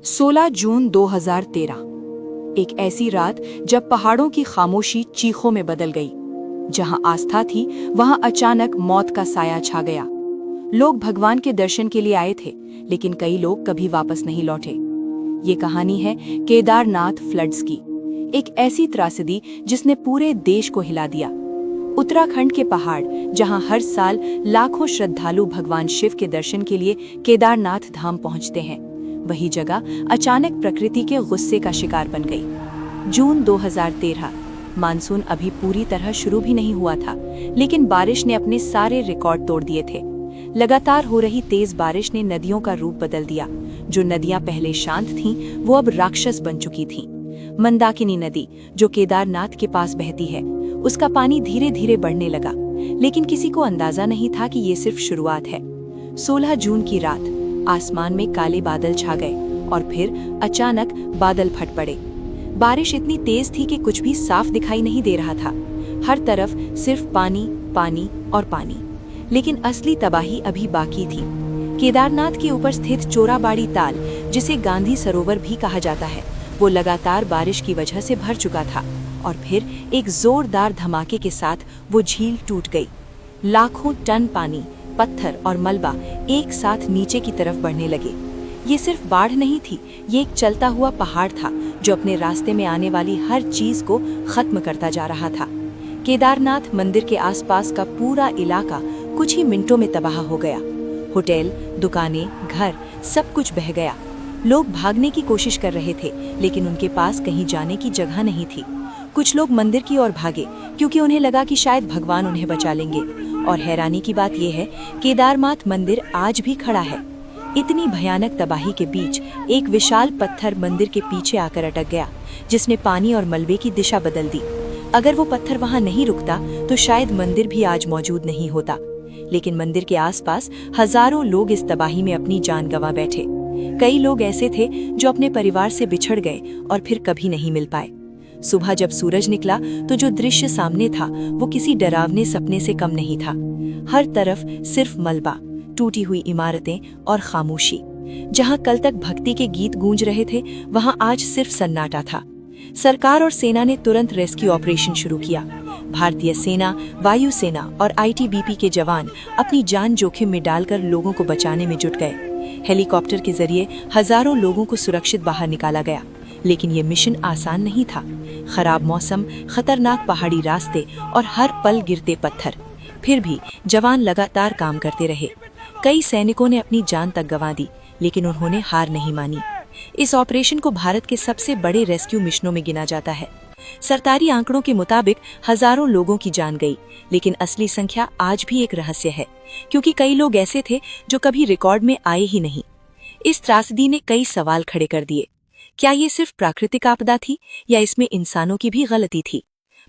16 जून 2013 एक ऐसी रात जब पहाड़ों की खामोशी चीखों में बदल गई। जहां आस्था थी वहां अचानक मौत का साया छा गया। लोग भगवान के दर्शन के लिए आए थे, लेकिन कई लोग कभी वापस नहीं लौटे। ये कहानी है केदारनाथ फ्लड्स की, एक ऐसी त्रासदी जिसने पूरे देश को हिला दिया। उत्तराखंड के पहाड़, जहां हर साल लाखों श्रद्धालु भगवान शिव के दर्शन के लिए केदारनाथ धाम पहुंचते हैं, वही जगह अचानक प्रकृति के गुस्से का शिकार बन गई। जून 2013 मानसून अभी पूरी तरह शुरू भी नहीं हुआ था, लेकिन बारिश ने अपने सारे रिकॉर्ड तोड़ दिए थे। लगातार हो रही तेज बारिश ने नदियों का रूप बदल दिया। जो नदियां पहले शांत थीं, वो अब राक्षस बन चुकी थीं। मंदाकिनी नदी, जो केदारनाथ के पास बहती है, उसका पानी धीरे धीरे बढ़ने लगा, लेकिन किसी को अंदाजा नहीं था कि ये सिर्फ शुरुआत है। 16 जून की रात आसमान में काले बादल छा गए और फिर अचानक बादल फट पड़े। बारिश इतनी तेज थी कि कुछ भी साफ दिखाई नहीं दे रहा था। हर तरफ सिर्फ पानी, पानी और पानी। लेकिन असली तबाही अभी बाकी थी। केदारनाथ के ऊपर स्थित चोराबाड़ी ताल, जिसे गांधी सरोवर भी कहा जाता है, वो लगातार बारिश की वजह से भर चुका था। और फिर एक जोरदार धमाके के साथ वो झील टूट गई। लाखों टन पानी, पत्थर और मलबा एक साथ नीचे की तरफ बढ़ने लगे। ये सिर्फ बाढ़ नहीं थी, ये एक चलता हुआ पहाड़ था जो अपने रास्ते में आने वाली हर चीज को खत्म करता जा रहा था। केदारनाथ मंदिर के आसपास का पूरा इलाका कुछ ही मिनटों में तबाह हो गया। होटल, दुकानें, घर, सब कुछ बह गया। लोग भागने की कोशिश कर रहे थे, लेकिन उनके पास कहीं जाने की जगह नहीं थी। कुछ लोग मंदिर की ओर भागे, क्योंकि उन्हें लगा कि शायद भगवान उन्हें बचा लेंगे। और हैरानी की बात यह है, केदारनाथ मंदिर आज भी खड़ा है। इतनी भयानक तबाही के बीच एक विशाल पत्थर मंदिर के पीछे आकर अटक गया, जिसने पानी और मलबे की दिशा बदल दी। अगर वो पत्थर वहां नहीं रुकता तो शायद मंदिर भी आज मौजूद नहीं होता। लेकिन मंदिर के आसपास हजारों लोग इस तबाही में अपनी जान गंवा बैठे। कई लोग ऐसे थे जो अपने परिवार से बिछड़ गए और फिर कभी नहीं मिल पाए। सुबह जब सूरज निकला तो जो दृश्य सामने था वो किसी डरावने सपने से कम नहीं था। हर तरफ सिर्फ मलबा, टूटी हुई इमारतें और खामोशी। जहां कल तक भक्ति के गीत गूंज रहे थे, वहां आज सिर्फ सन्नाटा था। सरकार और सेना ने तुरंत रेस्क्यू ऑपरेशन शुरू किया। भारतीय सेना, वायुसेना और आईटीबीपी के जवान अपनी जान जोखिम में डालकर लोगों को बचाने में जुट गए। हेलीकॉप्टर के जरिए हजारों लोगों को सुरक्षित बाहर निकाला गया, लेकिन ये मिशन आसान नहीं था। खराब मौसम, खतरनाक पहाड़ी रास्ते और हर पल गिरते पत्थर। फिर भी जवान लगातार काम करते रहे। कई सैनिकों ने अपनी जान तक गंवा दी, लेकिन उन्होंने हार नहीं मानी। इस ऑपरेशन को भारत के सबसे बड़े रेस्क्यू मिशनों में गिना जाता है। सरकारी आंकड़ों के मुताबिक हजारों लोगों की जान गई, लेकिन असली संख्या आज भी एक रहस्य है, क्योंकि कई लोग ऐसे थे जो कभी रिकॉर्ड में आए ही नहीं। इस त्रासदी ने कई सवाल खड़े कर दिए। क्या ये सिर्फ प्राकृतिक आपदा थी, या इसमें इंसानों की भी गलती थी?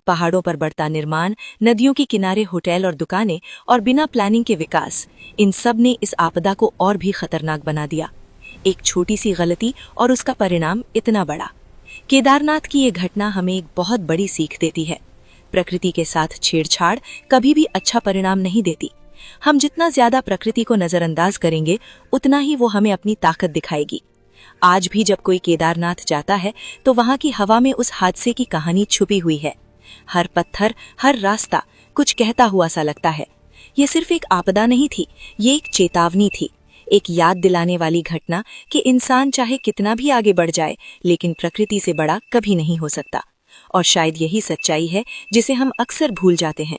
पहाड़ों पर बढ़ता निर्माण, नदियों के किनारे होटल और दुकानें और बिना प्लानिंग के विकास, इन सब ने इस आपदा को और भी खतरनाक बना दिया। एक छोटी सी गलती और उसका परिणाम इतना बड़ा। केदारनाथ की ये घटना हमें एक बहुत बड़ी सीख देती है। प्रकृति के साथ छेड़छाड़ कभी भी अच्छा परिणाम नहीं देती। हम जितना ज्यादा प्रकृति को नजरअंदाज करेंगे, उतना ही वो हमें अपनी ताकत दिखाएगी। आज भी जब कोई केदारनाथ जाता है तो वहां की हवा में उस हादसे की कहानी छुपी हुई है। हर पत्थर, हर रास्ता कुछ कहता हुआ सा लगता है। ये सिर्फ एक आपदा नहीं थी, ये एक चेतावनी थी, एक याद दिलाने वाली घटना कि इंसान चाहे कितना भी आगे बढ़ जाए, लेकिन प्रकृति से बड़ा कभी नहीं हो सकता। और शायद यही सच्चाई है जिसे हम अक्सर भूल जाते हैं।